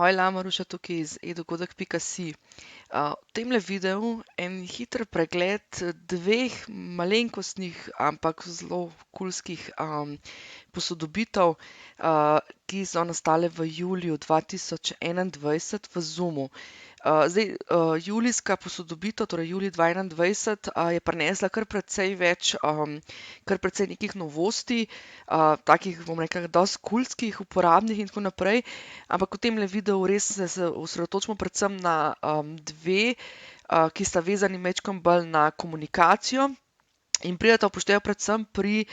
Hojla, Maruša tukaj iz edugodek.si. V temle videu en hiter pregled dveh malenkostnih, ampak zelo kulskih posodobitev, ki so nastale v juliju 2021 v Zoomu. Julijska posodobitev, torej julij 2021, je prinesla kar precej več, kar precej nekih novosti, takih, bom rekla, dosti kultskih, uporabnih in tako naprej. Ampak v temle videu res se osredotočimo predvsem na dve, ki sta vezani majčkeno bolj na komunikacijo in prideta v poštev predvsem pri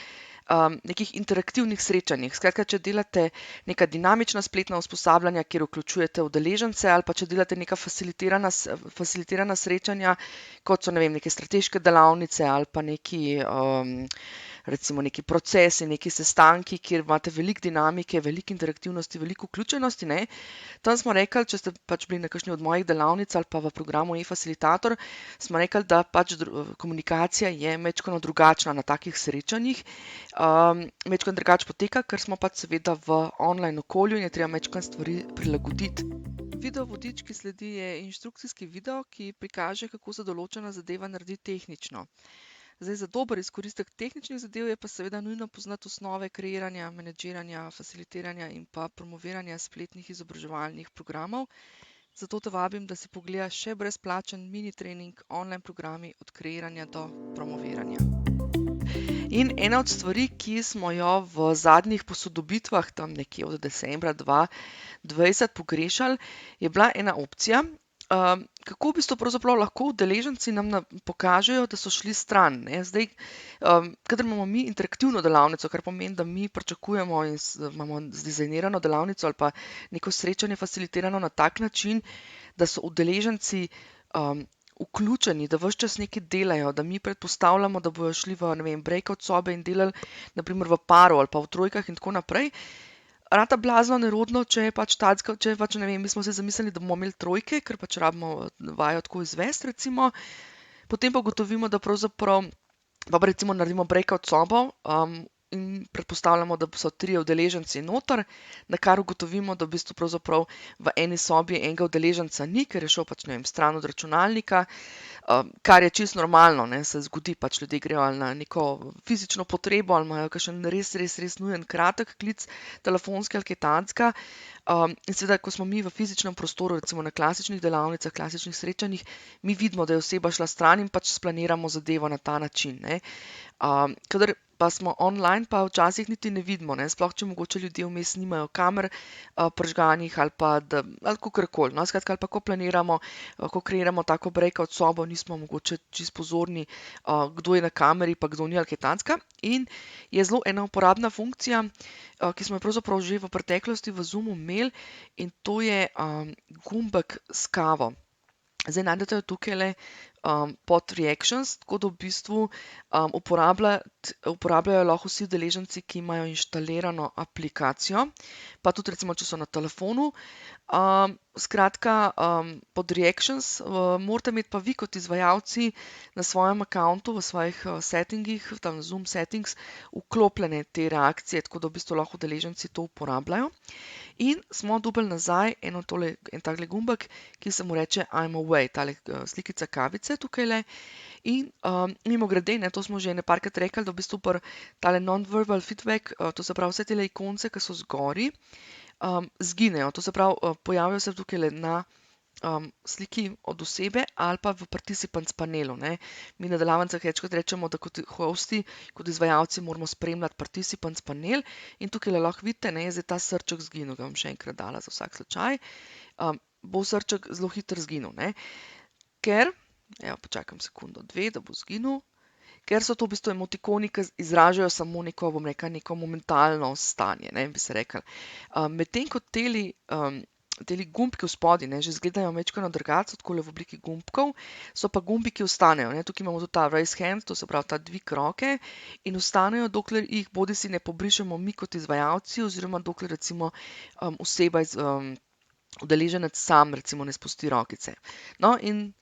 nekih interaktivnih srečanjih. Skratka, če delate neka dinamična spletna usposabljanja, kjer vključujete udeležence, ali pa če delate neka facilitirana srečanja, kot so, ne vem, neke strateške delavnice ali pa neki, recimo neki procesi, neki sestanki, kjer imate veliko dinamike, veliko interaktivnosti, veliko vključenosti, ne. Tam smo rekli, če ste pač bili na kakšni od mojih delavnic ali pa v programu e-facilitator, smo rekli, da pač komunikacija je majčkeno drugačna na takih srečanjih. Majčkeno drugače poteka, ker smo pač seveda v online okolju in je treba majčkeno stvari prilagoditi. Video vodič, ki sledi, je inštrukcijski video, ki prikaže, kako se določena zadeva naredi tehnično. Zdaj, za dober izkoristek tehničnih zadev je pa seveda nujno poznati osnove kreiranja, menedžiranja, facilitiranja in pa promoviranja spletnih izobraževalnih programov. Zato te vabim, da si pogledaš še brezplačen mini trening online programi od kreiranja do promoviranja. In ena od stvari, ki smo jo v zadnjih posodobitvah, tam nekje od decembra 2020 pogrešali, je bila ena opcija, kako v bistvu pravzaprav lahko udeleženci nam pokažejo, da so šli stran, ne. Zdaj, kadar imamo mi interaktivno delavnico, kar pomeni, da mi pričakujemo in imamo zdizajnirano delavnico ali pa neko srečanje facilitirano na tak način, da so udeleženci vključeni, da ves čas nekaj delajo, da mi predpostavljamo, da bojo šli v, ne vem, breakout sobe in delali na primer v paru ali pa v trojkah in tako naprej. Rata blazno nerodno, če je pač tacka, če je pač, ne vem, mi smo si zamislili, da bomo imeli trojke, ker pač rabimo vajo tako izvesti, recimo. Potem pa ugotovimo, da pravzaprav pa recimo naredimo breakout sobo, in predpostavljamo, da so trije udeleženci noter, na kar ugotovimo, da v bistvu pravzaprav v eni sobi enega udeleženca ni, ker je šel pač, ne vem, stran od računalnika, kar je čisto normalno, ne, se zgodi, pač ljudje grejo ali na neko fizično potrebo ali imajo kakšen res nujen kratek klic, telefonski ali kaj takega. In seveda, ko smo mi v fizičnem prostoru, recimo na klasičnih delavnicah, klasičnih srečanjih, mi vidimo, da je oseba šla stran in pač splaniramo zadevo na ta način, ne. Kadar pa smo online, pa včasih niti ne vidimo, ne, sploh če mogoče ljudje vmes nimajo kamer prižganih ali pa ali kakorkoli, no, skratka, ali pa ko planiramo, ko kreiramo tako breakout sobo, nismo mogoče čisto pozorni, kdo je na kameri pa kdo ni ali kaj takega. In je zelo ena uporabna funkcija, ki smo jo pravzaprav že v preteklosti v Zoomu imeli, in to je gumbek s kavo. Zdaj najdete jo tukajle pod Reactions, tako da v bistvu uporabljajo lahko vsi udeleženci, ki imajo inštalirano aplikacijo, pa tudi recimo, če so na telefonu. Skratka, pod Reactions morate imeti pa vi kot izvajalci na svojem accountu, v svojih settingih, tam Zoom settings, vklopljene te reakcije, tako da v bistvu lahko udeleženci to uporabljajo. In smo dobili nazaj en takle gumbek, ki se mu reče I'm away, tale slikica kavice tukajle. In mimogrede, ne, to smo že nekajkrat rekli, da v bistvu tale non-verbal feedback, to se pravi vse tele ikonce, ki so zgori, zginejo. To se pravi, pojavijo se tukajle na sliki od osebe ali pa v participants panelu, ne. Mi na delavnicah večkrat rečemo, da kot hosti, kot izvajalci moramo spremljati participants panel in tukajle lahko vidite, ne, je zdaj ta srček zginil, ga bom še enkrat dala za vsak slučaj. Bo srček zelo hitro zginil, ne. Ker, evo, počakam sekundo, dve, da bo zginil, ker so to v bistvu emotikoni, ki izražajo samo neko, bom rekla, neko momentalno stanje, ne, bi se rekli. Medtem ko teli gumbki vspodaj, ne, že izgledajo majčkeno drugače, takole v obliki gumbkov, so pa gumbi, ki ostanejo, ne. Tukaj imamo tudi ta raise hand, to se pravi ta dvig roke, in ostanejo, dokler jih bodisi ne pobrišemo mi kot izvajalci oziroma dokler recimo oseba udeleženec sam recimo ne spusti rokice. No, in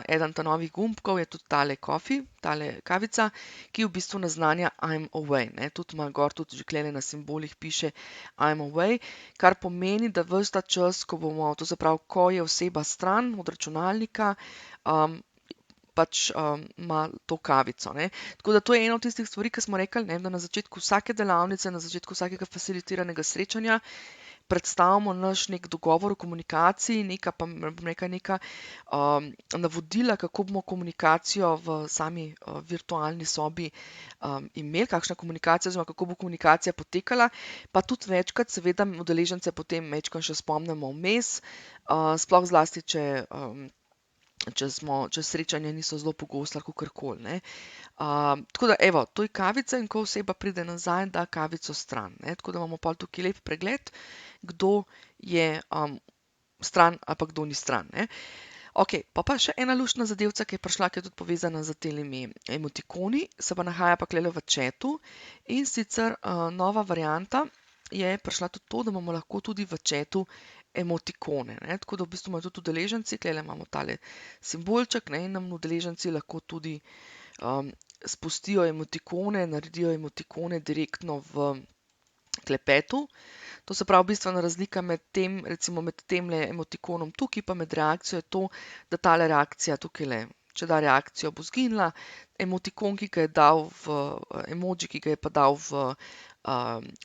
eden ta novih gumbkov je tudi tale coffee, tale kavica, ki v bistvu naznanja I'm away, ne. Tudi ima gor, tudi že klele na simbolih piše I'm away, kar pomeni, da ves ta čas, ko bomo, to se pravi, ko je oseba stran od računalnika, pač ima to kavico, ne. Tako da to je ena od tistih stvari, ki smo rekli, ne, da na začetku vsake delavnice, na začetku vsakega facilitiranega srečanja predstavimo naš nek dogovor o komunikaciji, neka navodila, kako bomo komunikacijo v sami virtualni sobi imeli, kakšna komunikacija oziroma kako bo komunikacija potekala, pa tudi večkrat seveda udeležence potem majčkeno še spomnimo vmes, sploh zlasti, če srečanja niso zelo pogosta ali kakorkoli, ne. Tako da, evo, to je kavica in ko oseba pride nazaj, da kavico stran, ne. Tako da imamo pol tukaj lep pregled, kdo je stran ali pa kdo ni stran, ne. Okej, pa še ena luštna zadevca, ki je prišla, ki je tudi povezana z temi emotikoni, se pa nahaja pa klele v chatu, in sicer nova varianta je prišla tudi to, da imamo lahko tudi v chatu emotikone, ne. Tako da v bistvu imajo tudi udeleženci, klele imamo tale simbolček, ne, in nam udeleženci lahko tudi spustijo emotikone, naredijo emotikone direktno v klepetu. To se pravi, bistvena razlika med tem, recimo med temle emotikonom tukaj, pa med reakcijo je to, da tale reakcija tukajle, če da reakcijo, bo zginila, emotikon, ki ga je dal emoji, ki ga je pa dal v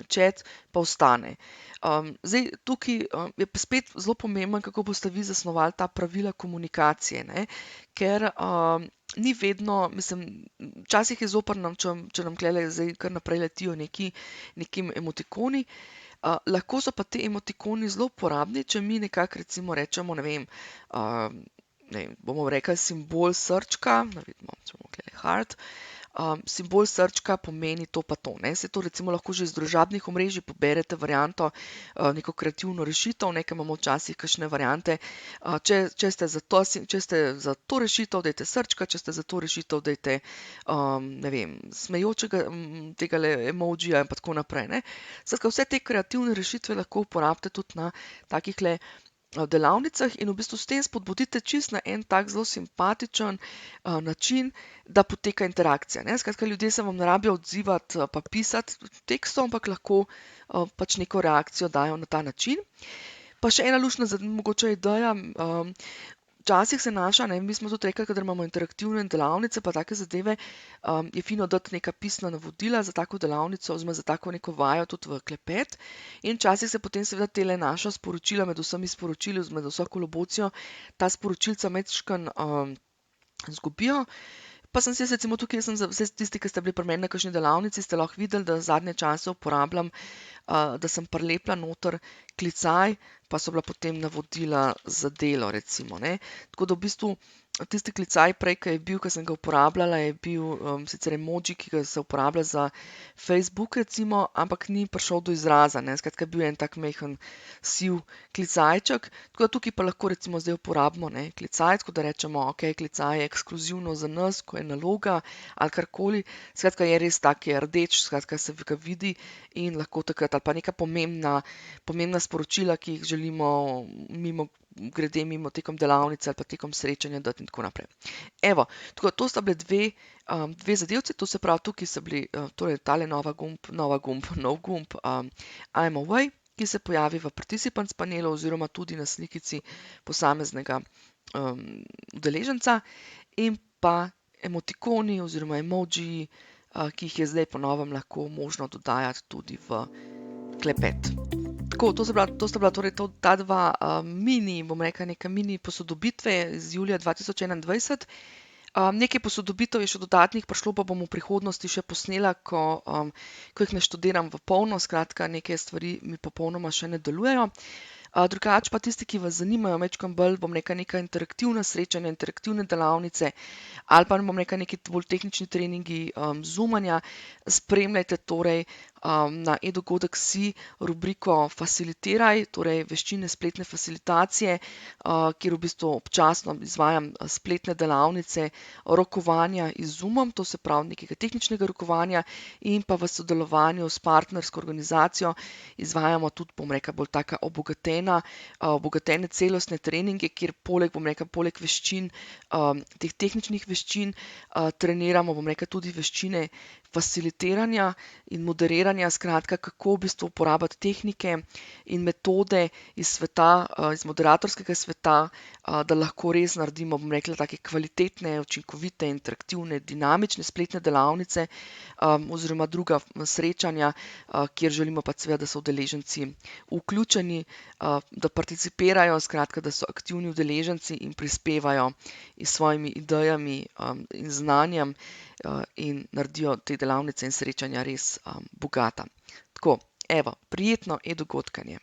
chat, pa ostane. Zdaj, tukaj je pa spet zelo pomembno, kako boste vi zasnovali ta pravila komunikacije, ne, ker ni vedno, mislim, včasih je zoprno, če nam klele zdaj kar naprej letijo nekim emotikoni, lahko so pa te emotikoni zelo uporabni, če mi nekako recimo rečemo, ne vem, bomo rekli simbol srčka, da vidimo, če bomo klele heart, simbol srčka pomeni to pa to, ne. Saj to recimo lahko že iz družabnih omrežij poberete varianto, neko kreativno rešitev, ne, ker imamo včasih kakšne variante, če ste za to rešitev, dajte srčka, če ste za to rešitev, dajte, ne vem, smejočega tegale emojija in pa tako naprej, ne. Skratka, vse te kreativne rešitve lahko uporabite tudi na takihle delavnicah in v bistvu s tem spodbudite čisto na en tak zelo simpatičen način, da poteka interakcija, ne. Skratka, ljudje se vam ne rabijo odzivati pa pisati tekstov, ampak lahko pač neko reakcijo dajo na ta način. Pa še ena luštna mogoče ideja, včasih se naša, ne, mi smo tudi rekli, kadar imamo interaktivne delavnice pa take zadeve, je fino dati neka pisna navodila za tako delavnico oziroma za tako neko vajo tudi v klepet, in včasih se potem seveda tele naša sporočila med vsemi sporočili, med vso kolobocijo, ta sporočilca majčkeno izgubijo. Pa sem si recimo tukaj, vse tisti, ki ste bili pri meni na kakšni delavnici, ste lahko videli, da zadnje čase uporabljam, da sem prilepila noter klicaj, pa so bila potem navodila za delo, recimo, ne. Tako da v bistvu tisti klicaj prej, ki je bil, ki sem ga uporabljala, je bil sicer emoji, ki ga se uporablja za Facebook, recimo, ampak ni prišel do izraza, ne. Skratka, bil je en tak majhen siv klicajček, tako da tukaj pa lahko recimo zdaj uporabimo, ne, klicaj, tako da rečemo, okej, klicaj je ekskluzivno za nas, ko je naloga ali karkoli. Skratka, je res tak, je rdeč, skratka, se ga vidi in lahko takrat, ali pa neka pomembna sporočila, ki jih želimo mimo tekom delavnice ali pa tekom srečanja dati in tako naprej. Evo, tako da to sta bile dve zadevci, to se pravi, tukaj so bili, torej tale nov gumb I'm away, ki se pojavi v participants panelu oziroma tudi na slikici posameznega udeleženca, in pa emotikoni oziroma emojiji, ki jih je zdaj po novem lahko možno dodajati tudi v klepet. Tako, to sta bila torej ta dva bom rekla, neke mini posodobitve iz julija 2021. Nekaj posodobitev je še dodatnih prišlo, pa bom v prihodnosti še posnela, ko jih naštudiram v polno, skratka, neke stvari mi popolnoma še ne delujejo. Drugače pa tisti, ki vas zanimajo majčkeno bolj, bom rekla, neka interaktivna srečanja, interaktivne delavnice ali pa bom rekla neki bolj tehnični treningi zoomanja, spremljajte torej na e-dogodek si rubriko Facilitiraj, torej veščine spletne facilitacije, kjer v bistvu občasno izvajam spletne delavnice rokovanja z Zoomom, to se pravi nekega tehničnega rokovanja, in pa v sodelovanju s partnersko organizacijo izvajamo tudi, bom rekla, bolj taka obogatene celostne treninge, kjer poleg veščin, teh tehničnih veščin, treniramo, bom rekla, tudi veščine facilitiranja in moderiranja, skratka, kako v bistvu uporabljati tehnike in metode iz sveta, iz moderatorskega sveta, da lahko res naredimo, bom rekla, take kvalitetne, učinkovite, interaktivne, dinamične spletne delavnice, oziroma druga srečanja, kjer želimo pač seveda, da so udeleženci vključeni, da participirajo, skratka, da so aktivni udeleženci in prispevajo s svojimi idejami, in znanjem, in naredijo te delavnice in srečanja res, bogata. Tako, evo, prijetno e-dogodkanje.